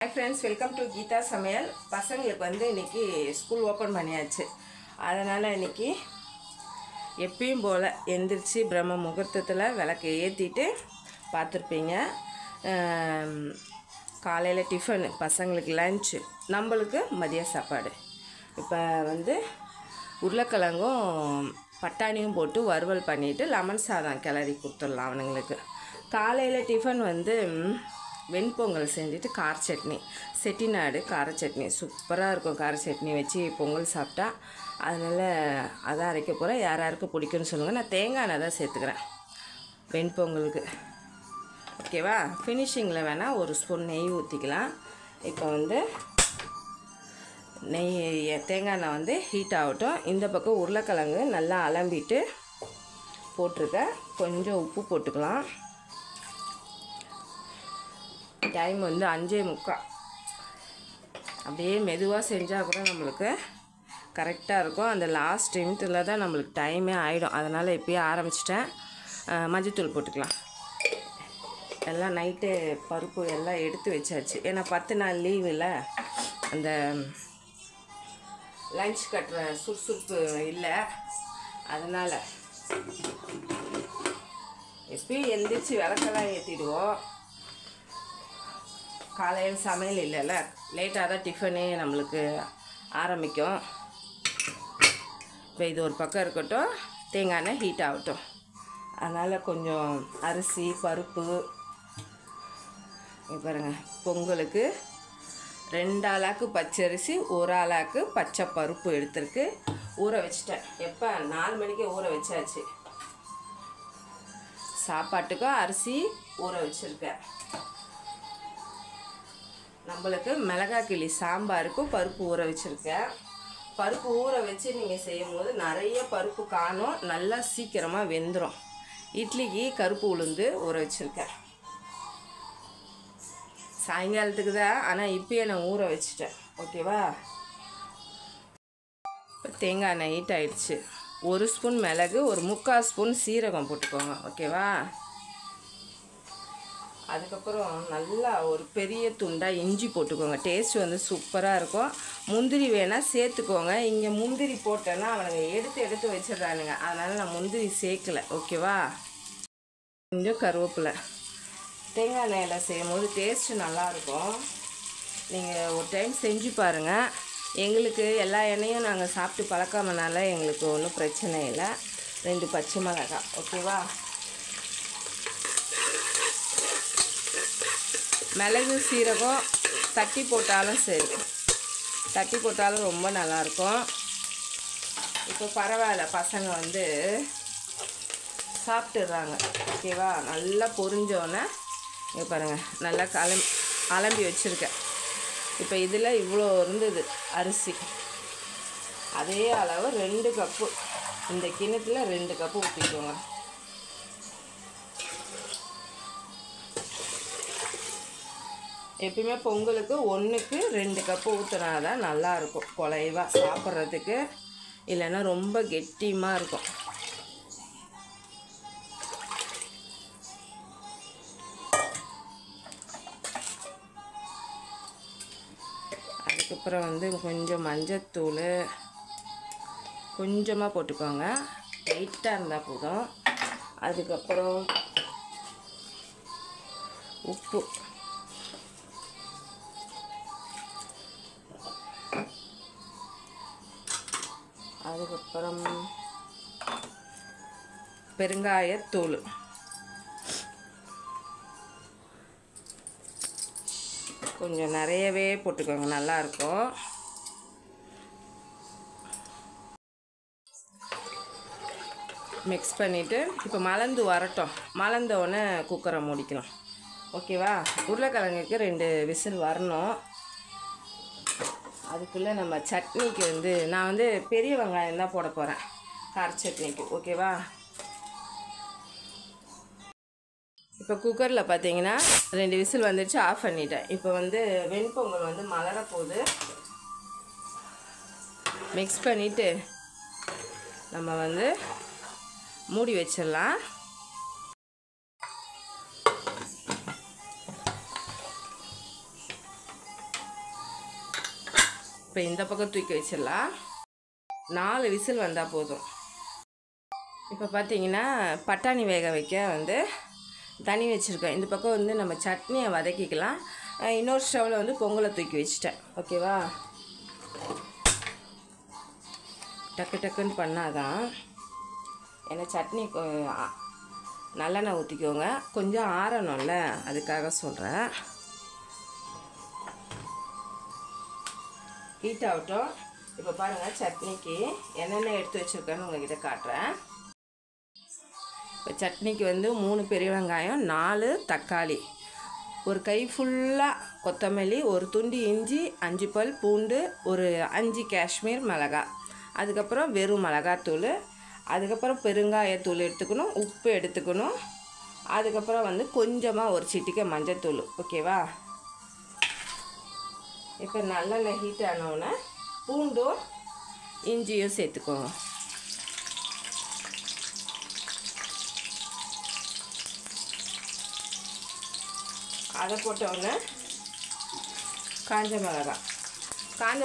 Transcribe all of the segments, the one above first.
Hi friends, welcome to Geetha Samayal. பசங்களுக்கு வந்து இன்றைக்கி ஸ்கூல் ஓப்பன் பண்ணியாச்சு. அதனால் இன்றைக்கி எப்பயும் போல் எந்திரிச்சு பிரம்ம முகூர்த்தத்தில் விளக்கு ஏற்றிட்டு பார்த்துருப்பீங்க. காலையில் டிஃபனு, பசங்களுக்கு லன்ச்சு, நம்மளுக்கு மதிய சாப்பாடு. இப்போ வந்து உருளைக்கிழங்கும் பட்டாணியும் போட்டு வறுவல் பண்ணிவிட்டு லெமன் சாதம் கிளறி கொடுத்துடலாம் அவனுங்களுக்கு. காலையில் டிஃபன் வந்து வெண்பொங்கல் செஞ்சுட்டு கார சட்னி, செட்டிநாடு கார சட்னி சூப்பராக இருக்கும். கார சட்னி வச்சு பொங்கல் சாப்பிட்டா. அதனால் அதான் அரைக்க போகிறேன். யார் யாருக்கு பிடிக்குன்னு சொல்லுங்கள். நான் தேங்காய் எண்ணெய் தான் சேர்த்துக்கிறேன் வெண்பொங்கலுக்கு. ஓகேவா? ஃபினிஷிங்கில் வேணால் ஒரு ஸ்பூன் நெய் ஊற்றிக்கலாம். இப்போ வந்து தேங்காய் எண்ணெய் வந்து ஹீட் ஆகட்டும். இந்த பக்கம் உருளைக்கிழங்கு நல்லா அலம்பிட்டு போட்டிருக்கேன். கொஞ்சம் உப்பு போட்டுக்கலாம். டைம் வந்து 5:45. அப்படியே மெதுவாக செஞ்சால் கூட நம்மளுக்கு கரெக்டாக இருக்கும். அந்த லாஸ்ட் நிமிஷத்தில் தான் நம்மளுக்கு டைமே ஆகிடும். அதனால் இப்போயே ஆரம்பிச்சிட்டேன். மஞ்சத்தூள் போட்டுக்கலாம். எல்லாம் நைட்டு பருப்பு எல்லாம் எடுத்து வச்சாச்சு. ஏன்னா 10 நாள் லீவில் அந்த லஞ்ச் கட்டுற சுறுசுறுப்பு இல்லை. அதனால் எப்பயும் எழுந்திரிச்சு விளக்கெல்லாம் ஏற்றிடுவோம். காலையில் சமையல் இல்லைல்ல, லேட்டாக தான் டிஃபனே நம்மளுக்கு ஆரம்பிக்கும். இப்போ இது ஒரு பக்கம் இருக்கட்டும், தேங்காய் எண்ணெய் ஹீட் ஆகட்டும். அதனால் கொஞ்சம் அரிசி பருப்பு பாருங்கள். பொங்கலுக்கு 2 ஆளாக்கு பச்சரிசி, 1 ஆளாக்கு பச்சை பருப்பு எடுத்துருக்கு. ஊற வச்சிட்டேன். எப்போ 4 மணிக்கே ஊற வச்சாச்சு. சாப்பாட்டுக்கும் அரிசி ஊற வச்சுருக்கேன். நம்மளுக்கு மிளகாய் கிளி சாம்பாருக்கும் பருப்பு ஊற வச்சுருக்கேன். பருப்பு ஊற வச்சு நீங்கள் செய்யும் போது நிறைய பருப்பு காணும், நல்லா சீக்கிரமாக வெந்துடும். இட்லிக்கு கருப்பு உளுந்து ஊற வச்சுருக்கேன். சாயங்காலத்துக்கு தான், ஆனால் இப்போயே நான் ஊற வச்சுட்டேன். ஓகேவா? இப்போ தேங்காய் எண்ணெய் ஹீட் ஆகிடுச்சு. 1 ஸ்பூன் மிளகு, ஒரு 3/4 ஸ்பூன் சீரகம் போட்டுக்கோங்க. ஓகேவா? அதுக்கப்புறம் நல்லா ஒரு பெரிய துண்டாக இஞ்சி போட்டுக்கோங்க. டேஸ்ட் வந்து சூப்பராக இருக்கும். முந்திரி வேணால் சேர்த்துக்கோங்க. இங்கே முந்திரி போட்டேன்னா அவனுங்க எடுத்து வச்சிடறானுங்க. அதனால் நான் முந்திரி சேர்க்கலை. ஓகேவா? கொஞ்சம் கருவேப்பிலை. தேங்காய் எண்ணெயில் செய்யும் போது டேஸ்ட்டு நல்லாயிருக்கும். நீங்கள் ஒரு டைம் செஞ்சு பாருங்கள். எங்களுக்கு எல்லா எண்ணெயும் நாங்கள் சாப்பிட்டு பழக்காமனால எங்களுக்கு ஒன்றும் பிரச்சனை இல்லை. 2 பச்சை மிளகாய். ஓகேவா? மிளகு சீரகம் தட்டி போட்டாலும் சரி, தட்டி போட்டாலும் ரொம்ப நல்லாயிருக்கும். இப்போ பரவாயில்ல, பசங்க வந்து சாப்பிட்டுடுறாங்க. ஓகேவா? நல்லா பொரிஞ்சோன்னே இங்கே பாருங்கள், நல்லா அலம்பி வச்சுருக்கேன். இப்போ இதில் இவ்வளோ இருந்தது அரிசி. அதே அளவு 2 கப்பு, இந்த கிணத்துல 2 கப்பு ஊற்றிக்கோங்க. எப்பயுமே பொங்கலுக்கு 1க்கு 2 கப்பு ஊற்றினா தான் நல்லாயிருக்கும் குலைவாக சாப்பிட்றதுக்கு. இல்லைன்னா ரொம்ப கெட்டியமாக இருக்கும். அதுக்கப்புறம் வந்து கொஞ்சம் மஞ்சத்தூள் கொஞ்சமாக போட்டுக்கோங்க, லைட்டாக இருந்தால் போதும். அதுக்கப்புறம் உப்பு, அதுக்கப்புறம் பெருங்காயத்தூள், கொஞ்சம் நிறையவே போட்டுக்கோங்க, நல்லாயிருக்கும். மிக்ஸ் பண்ணிவிட்டு இப்போ மலர்ந்து வரட்டும். மலர்ந்தோடனே குக்கரை மூடிக்கலாம். ஓகேவா? உருளைக்கிழங்குக்கு 2 விசில் வரணும். அதுக்குள்ளே நம்ம சட்னிக்கு வந்து நான் வந்து பெரிய வெங்காயம் தான் போட போகிறேன் கார சட்னிக்கு. ஓகேவா? இப்போ குக்கரில் பார்த்தீங்கன்னா 2 விசில் வந்துடுச்சு. ஆஃப் பண்ணிட்டேன். இப்போ வந்து வெண்பொங்கல் வந்து மலர போகுது. மிக்ஸ் பண்ணிவிட்டு நம்ம வந்து மூடி வச்சிடலாம். இப்போ இந்த பக்கம் தூக்கி வச்சிடலாம். 4 விசில் வந்தால் போதும். இப்போ பார்த்தீங்கன்னா பட்டாணி வேக வைக்க வந்து தண்ணி வச்சுருக்கேன். இந்த பக்கம் வந்து நம்ம சட்னியை வதக்கிக்கலாம். இன்னொரு ஸ்டவ்வில் வந்து பொங்கலை தூக்கி வச்சுட்டேன். ஓகேவா? டக்கு டக்குன்னு பண்ணாதான். ஏன்னா சட்னி நல்லெண்ணெய் ஊற்றிக்கோங்க. கொஞ்சம் ஆறணும்ல, அதுக்காக சொல்கிறேன். ஹீட் ஆகட்டும். இப்போ பாருங்கள், சட்னிக்கு என்னென்ன எடுத்து வச்சுருக்கேன்னு உங்கள்கிட்ட காட்டுறேன். இப்போ சட்னிக்கு வந்து 3 பெரிய வெங்காயம், 4 தக்காளி, ஒரு கை ஃபுல்லாக கொத்தமல்லி, ஒரு துண்டு இஞ்சி, 5 பல் பூண்டு, ஒரு 5 காஷ்மீர் மிளகாய், அதுக்கப்புறம் வெறும் மிளகாத்தூள், அதுக்கப்புறம் பெருங்காயத்தூள் எடுத்துக்கணும், உப்பு எடுத்துக்கணும், அதுக்கப்புறம் வந்து கொஞ்சமாக ஒரு சிட்டிக்கை மஞ்சத்தூள். ஓகேவா? இப்போ நல்லெண்ணெய் ஹீட் ஆனவுடனே பூண்டும் இஞ்சியும் சேர்த்துக்கோங்க. அதை போட்டவுடனே காஞ்ச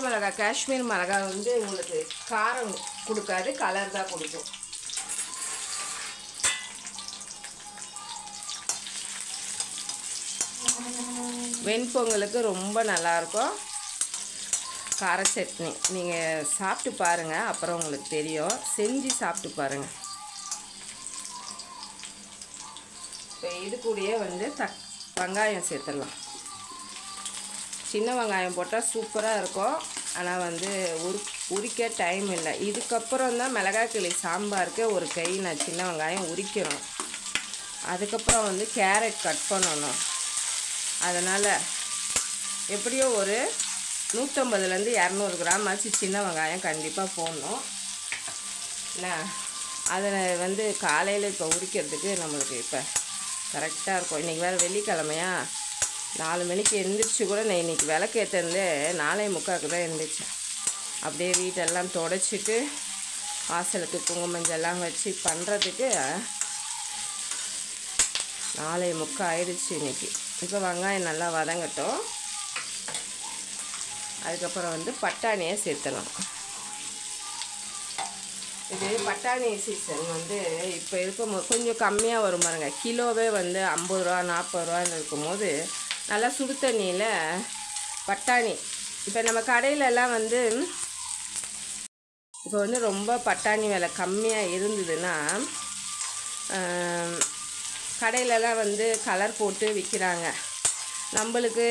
மிளகாய் காஷ்மீர் மிளகாய் வந்து உங்களுக்கு காரம் கொடுக்காது, கலர் தான் கொடுக்கும். வெண்பொங்கலுக்கு ரொம்ப நல்லாயிருக்கும் கார சட்னி. நீங்கள் சாப்பிட்டு பாருங்கள், அப்புறம் உங்களுக்கு தெரியும். செஞ்சு சாப்பிட்டு பாருங்கள். இப்போ இது கூடயே வந்து வெங்காயம் சேர்த்துடலாம். சின்ன வெங்காயம் போட்டால் சூப்பராக இருக்கும். ஆனால் வந்து உரிக்க டைம் இல்லை. இதுக்கப்புறம் தான் மிளகாய் கிளி சாம்பாருக்கு ஒரு கை நான் சின்ன வெங்காயம் உரிக்கணும். அதுக்கப்புறம் வந்து கேரட் கட் பண்ணணும். அதனால் எப்படியோ ஒரு 150லேருந்து 200 கிராம் ஆச்சு சின்ன வெங்காயம் கண்டிப்பாக போடணும். என்ன அதில் வந்து காலையில் இப்போ உரிக்கிறதுக்கு நம்மளுக்கு இப்போ கரெக்டாக இருக்கும். இன்றைக்கி வேறு வெள்ளிக்கிழமையா, 4 மணிக்கு எழுந்திரிச்சு கூட நான் இன்றைக்கி விளக்கேற்றந்து 4:45 தான் எழுந்திரிச்சேன். அப்படியே வீட்டெல்லாம் துடைச்சிட்டு வாசலுக்கு குங்குமஞ்செல்லாம் வச்சு பண்ணுறதுக்கு 4:45 ஆயிடுச்சு இன்றைக்கி. இப்போ வெங்காயம் நல்லா வதங்கட்டும். அதுக்கப்புறம் வந்து பட்டாணியை சேர்த்துலாம். இது பட்டாணி சீசன் வந்து இப்போ இருக்கும்போது கொஞ்சம் கம்மியாக வரும் பாருங்க. கிலோவே வந்து 50 ரூபா 40 ரூபான்னு இருக்கும்போது நல்லா சுடு தண்ணியில் பட்டாணி, இப்போ நம்ம கடையிலலாம் வந்து இப்போ வந்து ரொம்ப பட்டாணி விலை கம்மியாக இருந்ததுன்னா கடையிலலாம் வந்து கலர் போட்டு விற்கிறாங்க. நம்மளுக்கு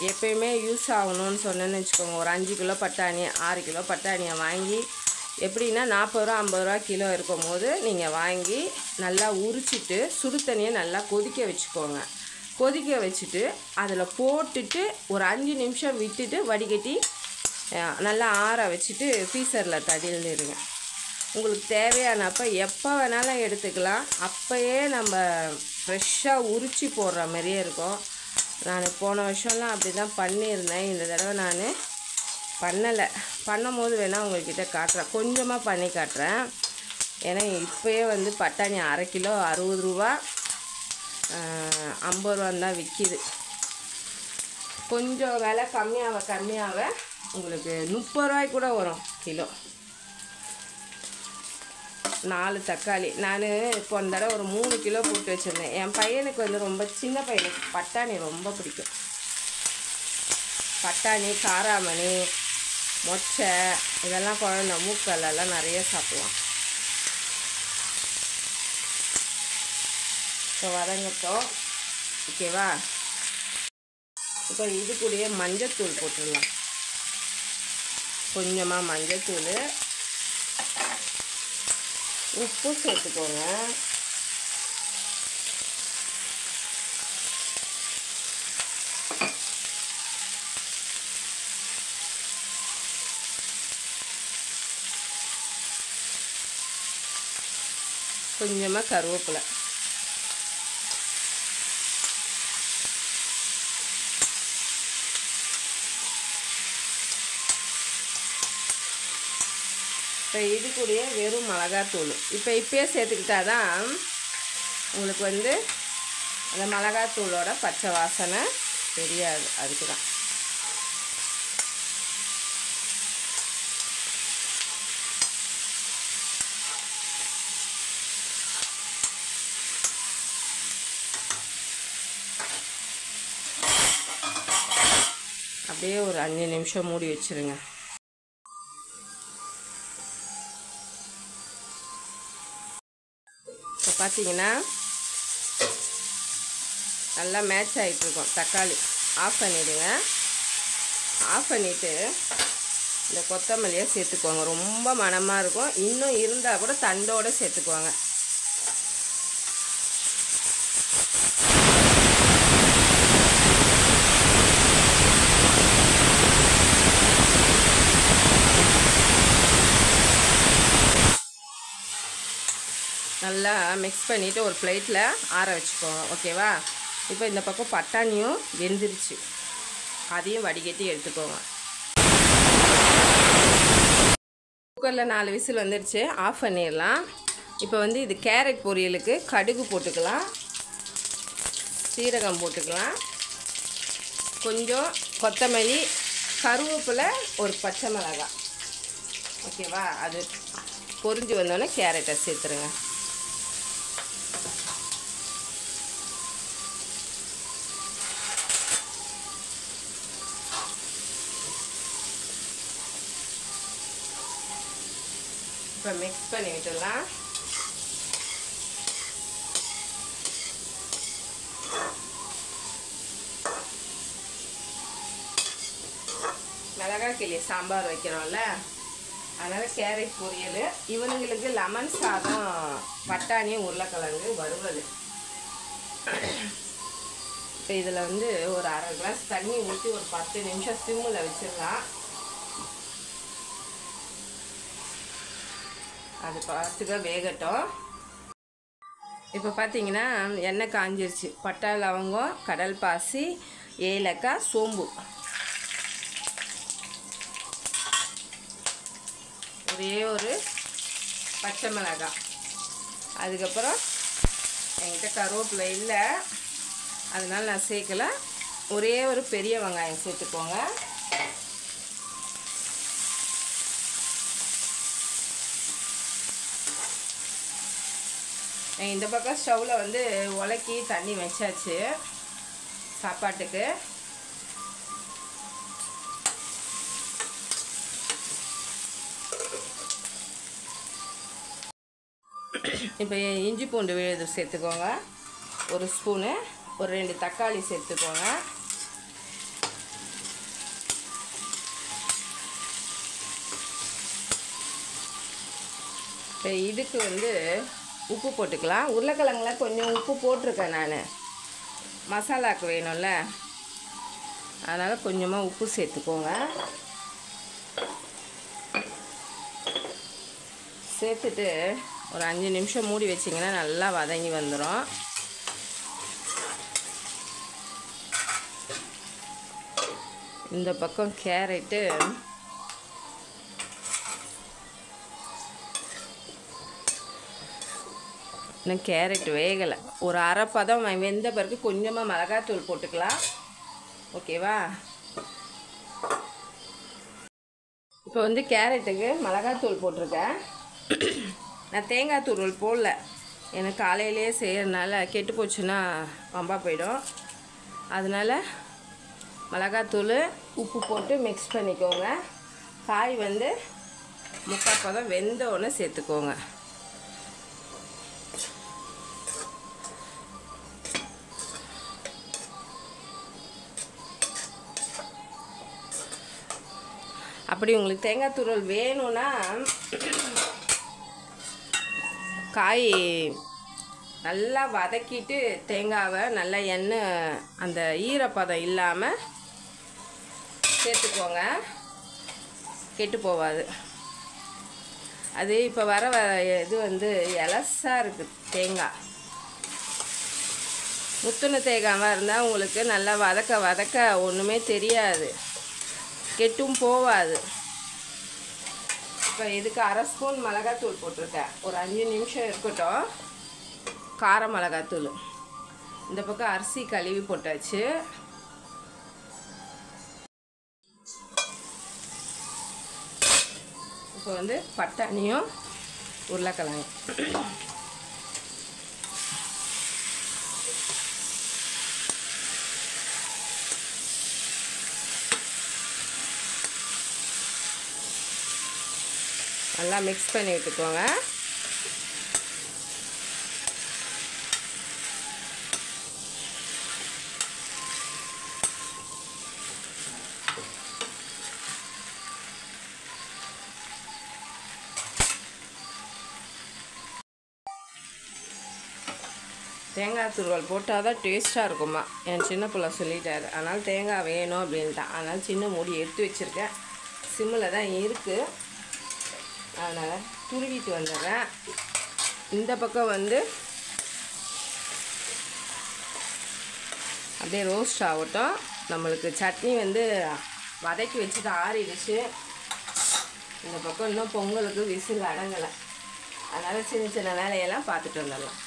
எப்பயுமே யூஸ் ஆகணும்னு சொன்னேன்னு வச்சுக்கோங்க, ஒரு 5 கிலோ பட்டாணி 6 கிலோ பட்டாணியை வாங்கி எப்படின்னா 40 ரூபா 50 ரூபா கிலோ இருக்கும் போது நீங்கள் வாங்கி நல்லா உரிச்சிட்டு சுடு தண்ணியை நல்லா கொதிக்க வச்சுக்கோங்க. கொதிக்க வச்சுட்டு அதில் போட்டுட்டு ஒரு 5 நிமிஷம் விட்டுட்டு வடிகட்டி நல்லா ஆற வச்சுட்டு ஃப்ரீசரில் தள்ளிடுங்க. உங்களுக்கு தேவையானப்போ எப்போ வேணாலும் எடுத்துக்கலாம். அப்போயே நம்ம ஃப்ரெஷ்ஷாக உரித்து போடுற மாதிரியே இருக்கும். நான் போன வருஷம்லாம் அப்படி தான் பண்ணியிருந்தேன். இந்த தடவை நான் பண்ணலை. பண்ணும்போது வேணால் உங்கள்கிட்ட காட்டுறேன், கொஞ்சமாக பண்ணி காட்டுறேன். ஏன்னா இப்போயே வந்து பட்டாணி அரை கிலோ 60 ரூபா 50 ரூபான்னு தான் விற்கிது. கொஞ்சம் விலை கம்மியாக உங்களுக்கு 30 ரூபாய்க்கு கூட வரும் கிலோ. 4 தக்காளி நான் போன தடவை ஒரு 3 கிலோ போட்டு வச்சுருந்தேன். என் பையனுக்கு வந்து ரொம்ப சின்ன பையனுக்கு பட்டாணி ரொம்ப பிடிக்கும். பட்டாணி, காராமணி, மொச்சை இதெல்லாம் குழந்த மூக்கல்லாம் நிறைய சாப்பிடுவான். இப்போ வதங்கட்டும். ஓகேவா? இப்போ இது கூடயே மஞ்சத்தூள் போட்டுடலாம். கொஞ்சமாக மஞ்சத்தூள், உப்பு சேர்த்துக்கோங்க. கொஞ்சமாக கருவேப்பிலை. இப்போ இது கூடயே வெறும் மிளகாத்தூள் இப்போயே சேர்த்துக்கிட்டா தான் உங்களுக்கு வந்து அந்த மிளகாத்தூளோட பச்சை வாசனை தெரியாது. அதுக்கு தான் அப்படியே ஒரு 5 நிமிஷம் மூடி வச்சுருங்க. இப்போ பார்த்தீங்கன்னா நல்லா மேட்ச் ஆகிட்டுருக்கும். தக்காளி ஆஃப் பண்ணிவிடுங்க. ஆஃப் பண்ணிவிட்டு இந்த கொத்தமல்லியை சேர்த்துக்குவாங்க. ரொம்ப மணமாக இருக்கும். இன்னும் இருந்தால் கூட தண்டோடு சேர்த்துக்குவாங்க. நல்லா மிக்ஸ் பண்ணிவிட்டு ஒரு பிளேட்டில் ஆற வச்சுக்கோங்க. ஓகேவா? இப்போ இந்த பக்கம் பட்டாணியும் வெந்துருச்சு. அதையும் வடிகட்டி எடுத்துக்கோங்க. குக்கரில் 4 விசில் வந்துடுச்சு. ஆஃப் பண்ணிடலாம். இப்போ வந்து இது கேரட் பொரியலுக்கு கடுகு போட்டுக்கலாம், சீரகம் போட்டுக்கலாம், கொஞ்சம் கொத்தமல்லி, கருவேப்பிலை, ஒரு பச்சை மிளகாய். ஓகேவா? அது பொரிஞ்சு வந்தோடனே கேரட்டை சேர்த்துருங்க. இப்போ மிக்ஸ் பண்ணி விட்டுடலாம். மிளகாய் கிள்ளி சாம்பார் வைக்கிறோம்ல, அதனால் கேரட் பொரியல். இவனுங்களுக்கு லெமன் சாதம், பட்டாணியும் உருளைக்கிழங்கு வறுவல். இப்போ இதில் வந்து ஒரு 1/2 கிளாஸ் தண்ணி ஊற்றி ஒரு 10 நிமிஷம் சிம்மில் வச்சிடலாம். அது பார்த்துக்க வேகட்டும். இப்போ பார்த்தீங்கன்னா எண்ணெய் காஞ்சிருச்சு. பட்டை, லவங்கம், கடல் பாசி, ஏலக்காய், சோம்பு, ஒரே ஒரு பச்சை மிளகாய், அதுக்கப்புறம் என்கிட்ட கருவேப்பிலை இல்லை, அதனால் நான் சேர்க்கலை. ஒரே ஒரு பெரிய வெங்காயம் சேர்த்துக்கோங்க. இந்த பக்கம் ஸ்டவ்வில் வந்து உலக்கி தண்ணி வச்சாச்சு சாப்பாட்டுக்கு. இப்போ இஞ்சி பூண்டு விழுது சேர்த்துக்கோங்க. 1 ஸ்பூனு. ஒரு 2 தக்காளி சேர்த்துக்கோங்க. இப்போ இதுக்கு வந்து உப்பு போட்டுக்கலாம். உருளைக்கிழங்குல கொஞ்சம் உப்பு போட்டிருக்கேன் நான், மசாலாவுக்கு வேணும்ல, அதனால் கொஞ்சமாக உப்பு சேர்த்துக்கோங்க. சேர்த்துட்டு ஒரு 5 நிமிஷம் மூடி வச்சிங்கன்னா நல்லா வதங்கி வந்துடும். இந்த பக்கம் கேரட்டு, இன்னும் கேரட் வேகலை. ஒரு அரை பதம் வெந்த பிறகு கொஞ்சமாக மிளகாத்தூள் போட்டுக்கலாம். ஓகேவா? இப்போ வந்து கேரட்டுக்கு மிளகாத்தூள் போட்டிருக்கேன். நான் தேங்காய் தூள் போடல. எனக்கு காலையிலே செய்கிறதுனால கெட்டு போச்சுன்னா வம்பா போயிடும். அதனால் மிளகாத்தூள், உப்பு போட்டு மிக்ஸ் பண்ணிக்கோங்க. காய் வந்து 3/4 பதம் வெந்த உடனே சேர்த்துக்கோங்க. அப்படி உங்களுக்கு தேங்காய் துருவல் வேணும்னா காய் நல்லா வதக்கிட்டு தேங்காவை நல்லா எண்ணெய் அந்த ஈரப்பதம் இல்லாமல் சேர்த்துக்கோங்க. கெட்டு போகாது. அது இப்போ வர இது வந்து எலசாக இருக்குது தேங்காய். முத்துன தேங்காவாக இருந்தால் உங்களுக்கு நல்லா வதக்க வதக்க ஒன்றுமே தெரியாது, கெட்டும் போகாது. இப்போ இதுக்கு 1/2 ஸ்பூன் மிளகாத்தூள் போட்டிருக்கேன். ஒரு 5 நிமிஷம் இருக்கட்டும். கார மிளகாத்தூள். இந்த பக்கம் அரிசி கழுவி போட்டாச்சு. இப்போ வந்து பட்டாணியும் உருளைக்கிழங்கு நல்லா மிக்ஸ் பண்ணி விட்டுக்கோங்க. தேங்காய் துருவல் போட்டால் தான் டேஸ்ட்டாக இருக்குமா. என் சின்ன பிள்ளை சொல்லிட்டாரு, அதனால் தேங்காய் வேணும் அப்படின்ட்டான். அதனால் சின்ன மூடி எடுத்து வச்சுருக்கேன். சிம்மில் தான் இருக்குது, அதனால் துருவிட்டு வந்துடுறேன். இந்த பக்கம் வந்து அப்படியே ரோஸ்ட் ஆகட்டும். நம்மளுக்கு சட்னி வந்து வதக்கி வச்சுட்டு ஆறிடுச்சு. இந்த பக்கம் இன்னும் பொங்கலுக்கு விசில் அடங்கலை, அதனால் சின்ன சின்ன வேலையெல்லாம் பார்த்துட்டு வந்துடலாம்.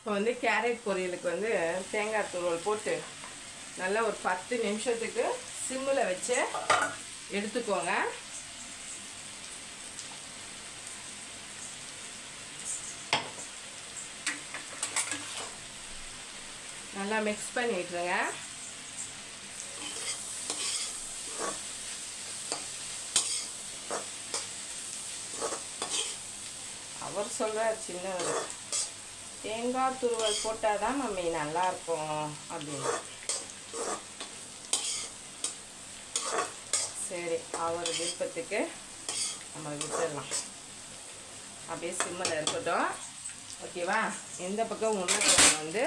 இப்போ வந்து கேரட் பொரியலுக்கு வந்து தேங்காய் துருவல் போட்டு நல்லா ஒரு 10 நிமிஷத்துக்கு சிம்மில் வச்சு எடுத்துக்கோங்க. நல்லா மிக்ஸ் பண்ணி விட்டுருங்க. அவர் சொல்கிறார் சின்னவர், தேங்காய் துருவல் போட்டால் தான் மம்மி நல்லாயிருக்கும் அப்படின்னு. சரி, அவர் விருப்பத்துக்கு நம்ம விட்டுடலாம். அப்படியே சிம்மில் இருக்கட்டும். ஓகேவா? இந்த பக்கம் உருளைக்கிழங்கு வந்து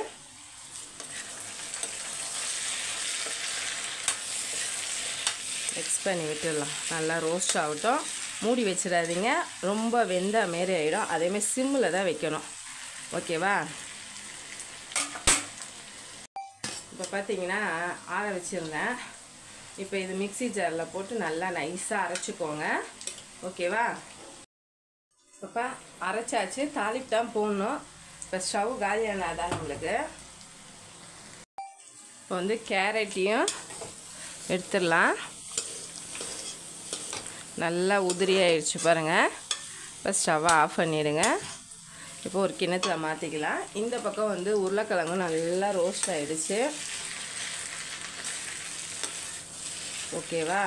மிக்ஸ் பண்ணி விட்டுடலாம். நல்லா ரோஸ்ட் ஆகட்டும். மூடி வச்சிடாதீங்க, ரொம்ப வெந்த மாரி ஆகிடும். அதேமாதிரி சிம்மில் தான் வைக்கணும். ஓகேவா? இப்போ பார்த்தீங்கன்னா ஆற வச்சுருந்தேன். இப்போ இது மிக்ஸி ஜாரில் போட்டு நல்லா நைஸாக அரைச்சிக்கோங்க. ஓகேவா? இப்போ அரைச்சாச்சு, தாளிப்பு தான் போடணும். இப்போ ஸ்டவ் காலியானால் தான் நம்மளுக்கு. இப்போ வந்து கேரட்டையும் எடுத்துடலாம். நல்லா உதிரியாகிடுச்சு பாருங்கள். இப்போ ஸ்டவ்வை ஆஃப் பண்ணிவிடுங்க. இப்போ ஒரு கிண்ணத்தில் மாற்றிக்கலாம். இந்த பக்கம் வந்து உருளைக்கிழங்கும் நல்லா ரோஸ்ட் ஆகிடுச்சு. ஓகேவா?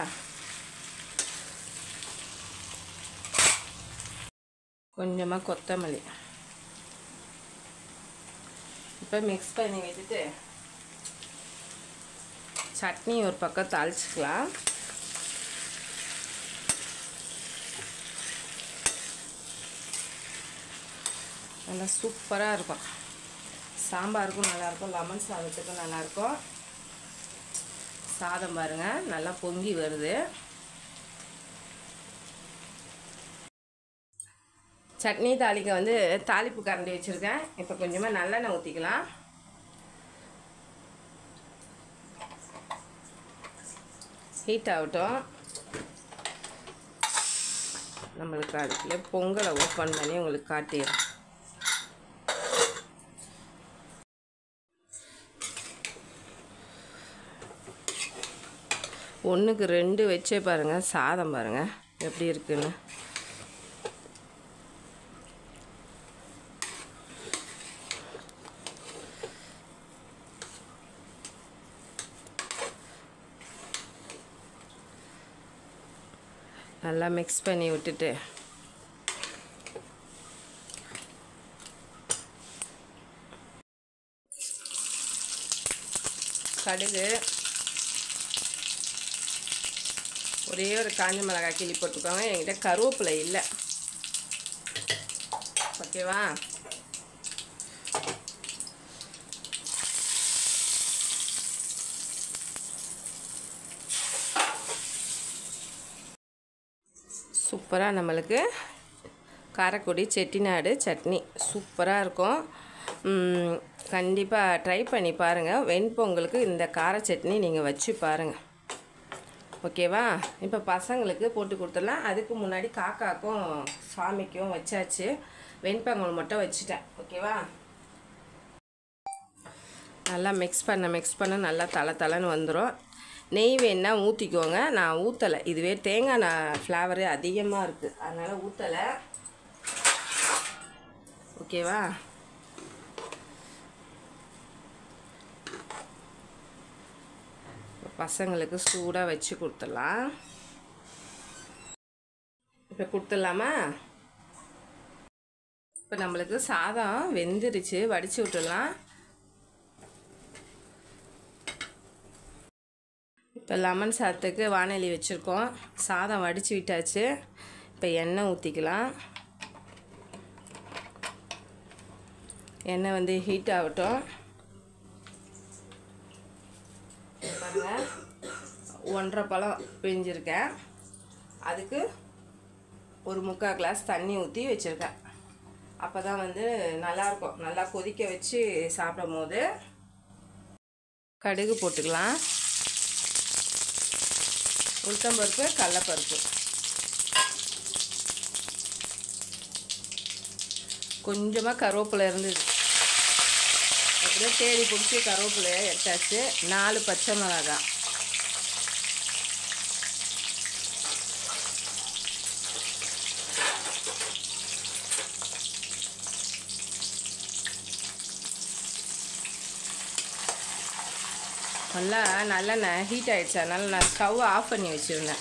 கொஞ்சமாக கொத்தமல்லி இப்போ மிக்ஸ் பண்ணி விட்டுட்டு சட்னி ஒரு பக்கம் தாளிச்சிக்கலாம். நல்லா சூப்பராக இருக்கும். சாம்பாருக்கும் நல்லாயிருக்கும், லெமன் சாதத்துக்கும் நல்லாயிருக்கும். சாதம் பாருங்கள் நல்லா பொங்கி வருது. சட்னி தாளிக்க வந்து தாளிப்பு கரண்டி வச்சுருக்கேன். இப்போ கொஞ்சமாக நல்லெண்ணெய் ஊற்றிக்கலாம். ஹீட் ஆகட்டும். நம்மளுக்கு அதுக்குள்ளே பொங்கலை ஓப்பன் பண்ணி உங்களுக்கு காட்டிடுறேன். ஒன்றுக்கு 2 வச்சே பாருங்கள். சாதம் பாருங்கள் எப்படி இருக்குன்னு. நல்லா மிக்ஸ் பண்ணி விட்டுட்டு கடுகு, ஒரே ஒரு காஞ்ச மிளகாய் கிள்ளி போட்டுக்கோங்க. என்கிட்ட கருவேப்பிலை இல்லை. ஓகேவா? சூப்பராக நம்மளுக்கு காரைக்குடி செட்டிநாடு சட்னி சூப்பராக இருக்கும். கண்டிப்பாக ட்ரை பண்ணி பாருங்கள். வெண்பொங்கலுக்கு இந்த கார சட்னி நீங்கள் வச்சு பாருங்கள். ஓகேவா? இப்போ பசங்களுக்கு போட்டு கொடுத்துடலாம். அதுக்கு முன்னாடி காக்காக்கும் சாமிக்கும் வச்சாச்சு. வெண்பொங்கல் மட்டும் வச்சுட்டேன். ஓகேவா? நல்லா மிக்ஸ் பண்ண நல்லா தலை வந்துடும். நெய் வேணா ஊற்றிக்கோங்க. நான் ஊற்றலை. இதுவே தேங்காய் ஃப்ளேவரு அதிகமாக இருக்குது, அதனால் ஊற்றலை. ஓகேவா? பசங்களுக்கு சூடாக வச்சு கொடுத்துடலாம். இப்போ கொடுத்துடலாமா? இப்போ நம்மளுக்கு சாதம் வெந்துருச்சு, வடித்து விட்டுடலாம். இப்போ லெமன் சாதத்துக்கு வானொலி வச்சுருக்கோம். சாதம் வடித்து விட்டாச்சு. இப்போ எண்ணெய் ஊற்றிக்கலாம். எண்ணெய் வந்து ஹீட் ஆகட்டும். பாருங்கள், 1.5 பழம் பிழிஞ்சிருக்கேன். அதுக்கு ஒரு 3/4 கிளாஸ் தண்ணி ஊற்றி வச்சுருக்கேன். அப்போ தான் வந்து நல்லாயிருக்கும். நல்லா கொதிக்க வச்சு சாப்பிடும் போது. கடுகு போட்டுக்கலாம். உளுத்தம்பருப்பு, கடலைப்பருப்பு, கொஞ்சமாக கருவேப்பிலை இருந்தது. அப்படியே தேடி பிடிச்சி கருவேப்பிலையை எடுத்தாச்சு. 4 பச்சை மிளகாய், நல்லா நல்லெண்ணெய் ஹீட் ஆகிடுச்சு. அதனால் நான் ஸ்டவ் ஆஃப் பண்ணி வச்சுருந்தேன்.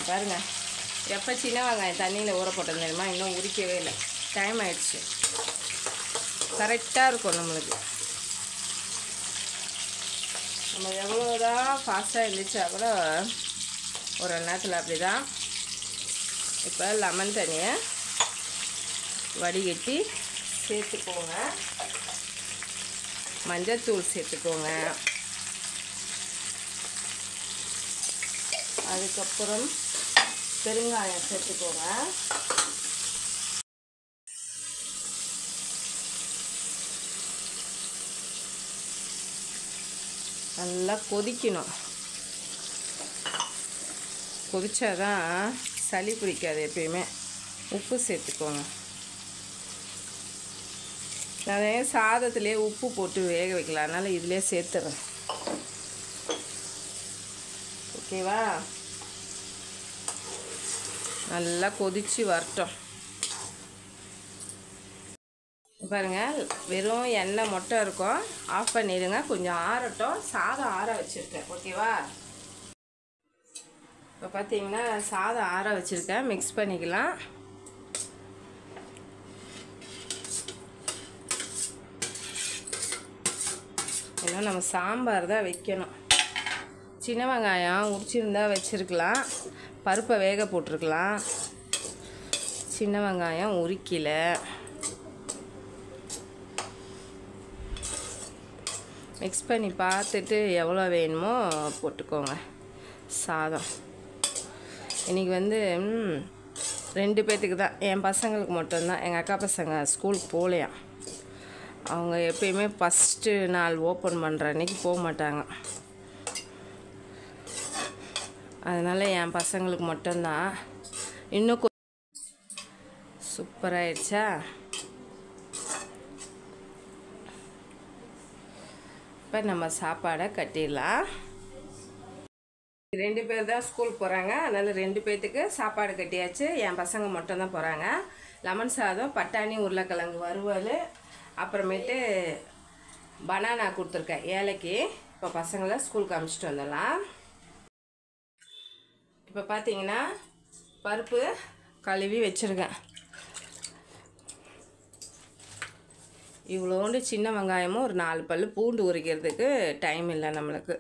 பாருங்கள், எப்போ சின்ன வெங்காயம் தண்ணியில் ஊற போட்டது தெரியுமா? இன்னும் உரிக்கவே இல்லை. டைம் ஆகிடுச்சு. கரெக்டாக இருக்கும் நம்மளுக்கு. நம்ம எவ்வளோதான் ஃபாஸ்ட்டாக இருந்துச்சா கூட ஒரு நேரத்தில் அப்படி தான். இப்போ லெமன் தண்ணியை வடிகட்டி சேர்த்துக்கோங்க. மஞ்சத்தூள் சேர்த்துக்கோங்க. அதுக்கப்புறம் பெருங்காயம் சேர்த்துக்கோங்க. நல்லா கொதிக்கணும். கொதிச்சாதான் சளி பிடிக்காது எப்பயுமே. உப்பு சேர்த்துக்கோங்க. நான் சாதத்திலே உப்பு போட்டு வேக வைக்கலாம், அதனால் இதிலே சேர்த்துறேன். ஓகேவா? நல்லா கொதித்து வரட்டும். பாருங்கள், வெறும் எண்ணெய் மட்டும் இருக்கும். ஆஃப் பண்ணிடுங்க. கொஞ்சம் ஆறட்டும். சாதம் ஆற வச்சுருக்கேன். ஓகேவா? இப்போ பார்த்தீங்கன்னா சாதம் ஆற வச்சுருக்கேன். மிக்ஸ் பண்ணிக்கலாம். ஏன்னா நம்ம சாம்பார் தான் வைக்கணும். சின்ன வெங்காயம் உரிச்சிருந்தா வச்சுருக்கலாம். பருப்பை வேக போட்டிருக்கலாம். சின்ன வெங்காயம் உரிக்கல. மிக்ஸ் பண்ணி பார்த்துட்டு எவ்வளோ வேணுமோ போட்டுக்கோங்க. சாதம் இன்றைக்கி வந்து 2 பேர்த்துக்கு தான். என் பசங்களுக்கு மட்டும்தான். எங்கள் அக்கா பசங்க ஸ்கூலுக்கு போகலையாம். அவங்க எப்பயுமே ஃபஸ்ட்டு நாள் ஓப்பன் பண்ணுற அன்றைக்கி போக மாட்டாங்க. அதனால் என் பசங்களுக்கு மட்டும்தான். இன்னும் சூப்பராகிடுச்சா? இப்போ நம்ம சாப்பாடை கட்டிடலாம். 2 பேர் தான் ஸ்கூல் போகிறாங்க. அதனால் 2 பேர்த்துக்கு சாப்பாடு கட்டியாச்சு. என் பசங்க மட்டும்தான் போகிறாங்க. லெமன் சாதம், பட்டாணி, உருளைக்கிழங்கு வறுவல், அப்புறமேட்டு பனானா கொடுத்துருக்கேன் ஏழைக்கு. இப்போ பசங்களை ஸ்கூலுக்கு அனுப்பிச்சிட்டு வந்துடலாம். இப்போ பார்த்தீங்கன்னா பருப்பு கழுவி வச்சுருக்கேன். இவ்வளோண்டு சின்ன வெங்காயமும் ஒரு 4 பல் பூண்டு உரிக்கிறதுக்கு டைம் இல்லை நம்மளுக்கு.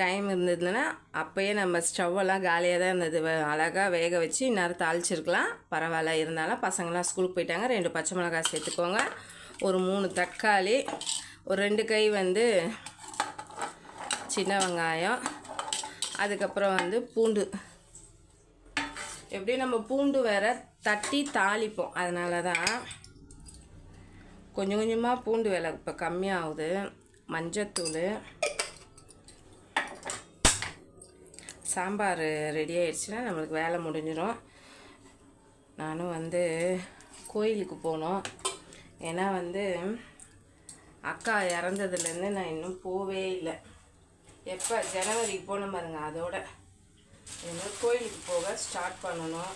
டைம் இருந்ததுன்னா அப்போயே நம்ம ஸ்டவ்வெல்லாம் காலியாக தான் இருந்தது. அழகாக வேக வச்சு நேரம் தாளிச்சிருக்கலாம். பரவாயில்ல. இருந்தாலும் பசங்களாம் ஸ்கூலுக்கு போயிட்டாங்க. 2 பச்சை மிளகாய் சேர்த்துக்கோங்க. ஒரு 3 தக்காளி, ஒரு 2 கை வந்து சின்ன வெங்காயம், அதுக்கப்புறம் வந்து பூண்டு. எப்படி நம்ம பூண்டு வேற தட்டி தாளிப்போம், அதனால தான் கொஞ்சம் கொஞ்சமாக பூண்டு விலை இப்போ கம்மியாகுது. மஞ்சத்தூள். சாம்பார் ரெடி ஆயிடுச்சுன்னா நம்மளுக்கு வேலை முடிஞ்சிடும். நானும் வந்து கோயிலுக்கு போனோம். ஏன்னா வந்து அக்கா இறந்ததுலேருந்து நான் இன்னும் போவே இல்லை. எப்போ ஜனவரிக்கு போன பாருங்க, அதோட இன்னும் கோயிலுக்கு போக ஸ்டார்ட் பண்ணணும்.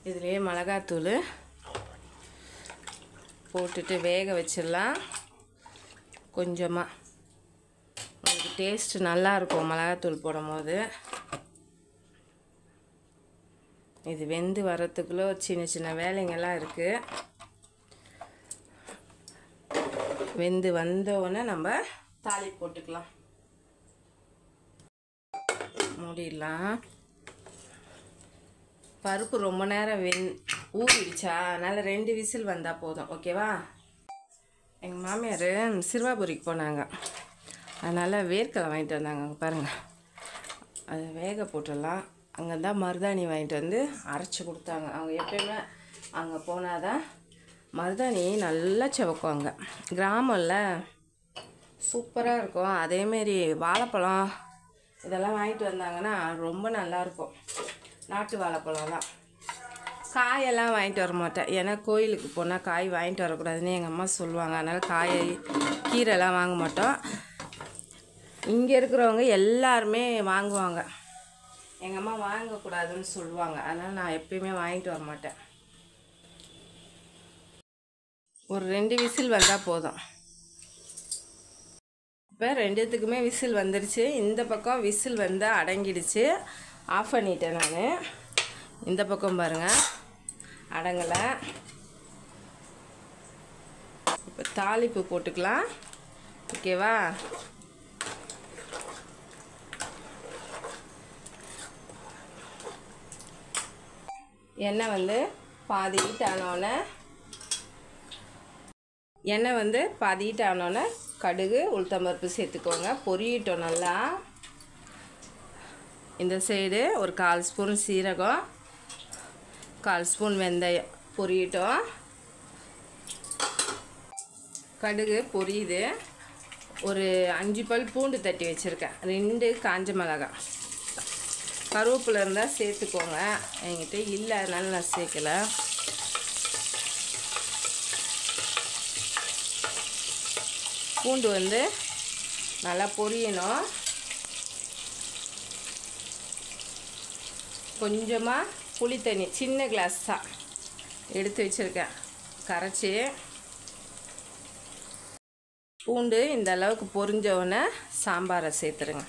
இதுலேயே மிளகாத்தூள் போட்டுட்டு வேக வச்சிடலாம். கொஞ்சமாக உங்களுக்கு டேஸ்ட் நல்லாயிருக்கும் மிளகாத்தூள் போடும்போது. இது வெந்து வரத்துக்குள்ளே சின்ன சின்ன வேலைங்கள்லாம் இருக்குது. வெந்து வந்தோடனே நம்ம தாளிப்பு போட்டுக்கலாம். மூடிடலாம். பருப்பு ரொம்ப நேரம் ஊறிடுச்சா, அதனால் 2 விசில் வந்தால் போதும். ஓகேவா? எங்கள் மாமியார் சிறுவாபுரிக்கு போனாங்க, அதனால் வேர்க்கடலை வாங்கிட்டு வந்தாங்க. பாருங்கள், அதை வேக போட்டுடலாம். அங்கே தான் மருதாணி வாங்கிட்டு வந்து அரைச்சி கொடுத்தாங்க. அவங்க எப்பயுமே அங்கே போனால் தான் மருதாணி நல்லா செவக்குவாங்க. கிராமம்ல சூப்பராக இருக்கும். அதேமாரி வாழைப்பழம் இதெல்லாம் வாங்கிட்டு வந்தாங்கன்னா ரொம்ப நல்லாயிருக்கும். நாட்டு வாழைப்பழம்லாம். காயெல்லாம் வாங்கிட்டு வர மாட்டேன், ஏன்னா கோயிலுக்கு போனால் காய் வாங்கிட்டு வரக்கூடாதுன்னு எங்கள் அம்மா சொல்லுவாங்க. அதனால் காய் கீரைலாம் வாங்க மாட்டோம். இங்கே இருக்கிறவங்க எல்லாருமே வாங்குவாங்க. எங்கள் அம்மா வாங்கக்கூடாதுன்னு சொல்லுவாங்க, அதனால் நான் எப்பயுமே வாங்கிட்டு வர மாட்டேன். ஒரு 2 விசில் வந்தால் போதும். இப்போ 2த்துக்குமே விசில் வந்துடுச்சு. இந்த பக்கம் விசில் வந்து அடங்கிடுச்சு. ஆஃப் பண்ணிட்டேன் நான். இந்த பக்கம் பாருங்கள், அடங்கலை. இப்போ தாளிப்பு போட்டுக்கலாம். ஓகேவா? எண்ணெய் வந்து பாதி ஹீட் ஆனோடனே கடுகு உளுத்தம்பருப்பு சேர்த்துக்கோங்க. பொரியட்டும் நல்லா. இந்த சைடு ஒரு 1/4 ஸ்பூன் சீரகம், 1/4 ஸ்பூன் வெந்தயம் பொரியட்டும். கடுகு பொரியுது. ஒரு 5 பல் பூண்டு தட்டி வச்சுருக்கேன், 2 காஞ்ச மிளகாய், கருவேப்பிலை இருந்தால் சேர்த்துக்கோங்க. என்கிட்ட இல்லை, அதனால நான் சேர்க்கலை. பூண்டு வந்து நல்லா பொரியணும். கொஞ்சமாக புளி தண்ணி சின்ன கிளாஸ் தான் எடுத்து வச்சுருக்கேன், கரைச்சி. பூண்டு இந்த அளவுக்கு பொரிஞ்சவுடனே சாம்பாரை சேர்த்துருங்க.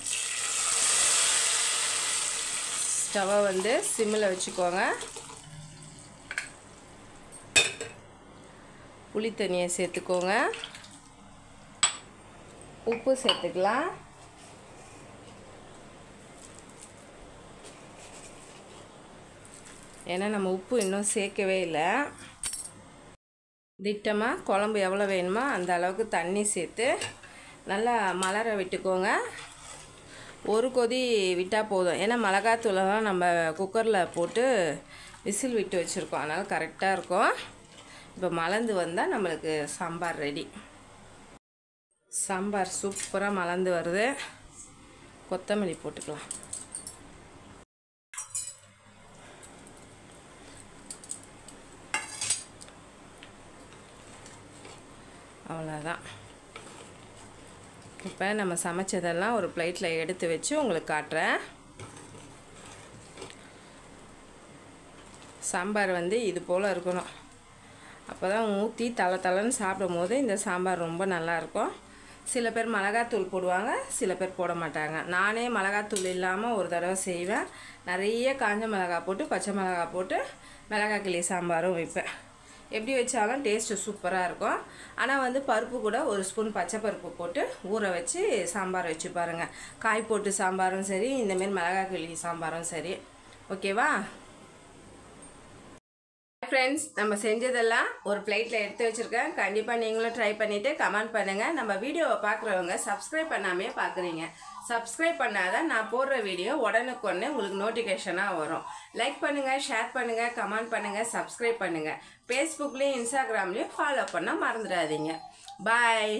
ஸ்டவ்வை வந்து சிம்மில் வச்சுக்கோங்க. புளி தண்ணியை சேர்த்துக்கோங்க. உப்பு சேர்த்துக்கலாம். ஏன்னா நம்ம உப்பு இன்னும் சேர்க்கவே இல்லை. திட்டமாக குழம்பு எவ்வளோ வேணுமோ அந்த அளவுக்கு தண்ணி சேர்த்து நல்லா மலர விட்டுக்கோங்க. ஒரு கொதி விட்டால் போதும், ஏன்னா மிளகாத்தூளெல்லாம் நம்ம குக்கரில் போட்டு விசில் விட்டு வச்சுருக்கோம், அதனால் கரெக்டாக இருக்கும். இப்போ மலர்ந்து வந்தால் நம்மளுக்கு சாம்பார் ரெடி. சாம்பார் சூப்பராக மலர்ந்து வருது. கொத்தமல்லி போட்டுக்கலாம். அவ்வளோதான். இப்போ நம்ம சமைச்சதெல்லாம் ஒரு பிளேட்டில் எடுத்து வச்சு உங்களுக்கு காட்டுறேன். சாம்பார் வந்து இது போல் இருக்கணும். அப்போ தான் ஊற்றி தலை சாப்பிடும் போது இந்த சாம்பார் ரொம்ப நல்லாயிருக்கும். சில பேர் மிளகாத்தூள் போடுவாங்க, சில பேர் போட மாட்டாங்க. நானே மிளகாத்தூள் இல்லாமல் ஒரு தடவை செய்வேன். நிறைய காஞ்ச மிளகாய் போட்டு பச்சை மிளகாய் போட்டு மிளகாய் கிளி சாம்பாரும் வைப்பேன். எப்படி வச்சாலும் டேஸ்ட்டு சூப்பராக இருக்கும். ஆனால் வந்து பருப்பு கூட 1 ஸ்பூன் பச்சை பருப்பு போட்டு ஊற வச்சு சாம்பார் வச்சு பாருங்கள். காய் போட்டு சாம்பாரும் சரி, இந்தமாரி மிளகாய் கிளி சாம்பாரும் சரி. ஓகேவா ஃப்ரெண்ட்ஸ்? நம்ம செஞ்சதெல்லாம் ஒரு பிளேட்டில் எடுத்து வச்சுருக்கேன். கண்டிப்பாக நீங்களும் ட்ரை பண்ணிவிட்டு கமெண்ட் பண்ணுங்கள். நம்ம வீடியோவை பார்க்குறவங்க சப்ஸ்கிரைப் பண்ணாமே பார்க்குறீங்க. சப்ஸ்கிரைப் பண்ணாதான் நான் போடுற வீடியோ உடனுக்குடனே உங்களுக்கு நோட்டிஃபிகேஷனாக வரும். லைக் பண்ணுங்கள், ஷேர் பண்ணுங்கள், கமெண்ட் பண்ணுங்கள், சப்ஸ்கிரைப் பண்ணுங்கள். ஃபேஸ்புக்லேயும் இன்ஸ்டாகிராம்லேயும் ஃபாலோ பண்ண மறந்துடாதீங்க. பாய்.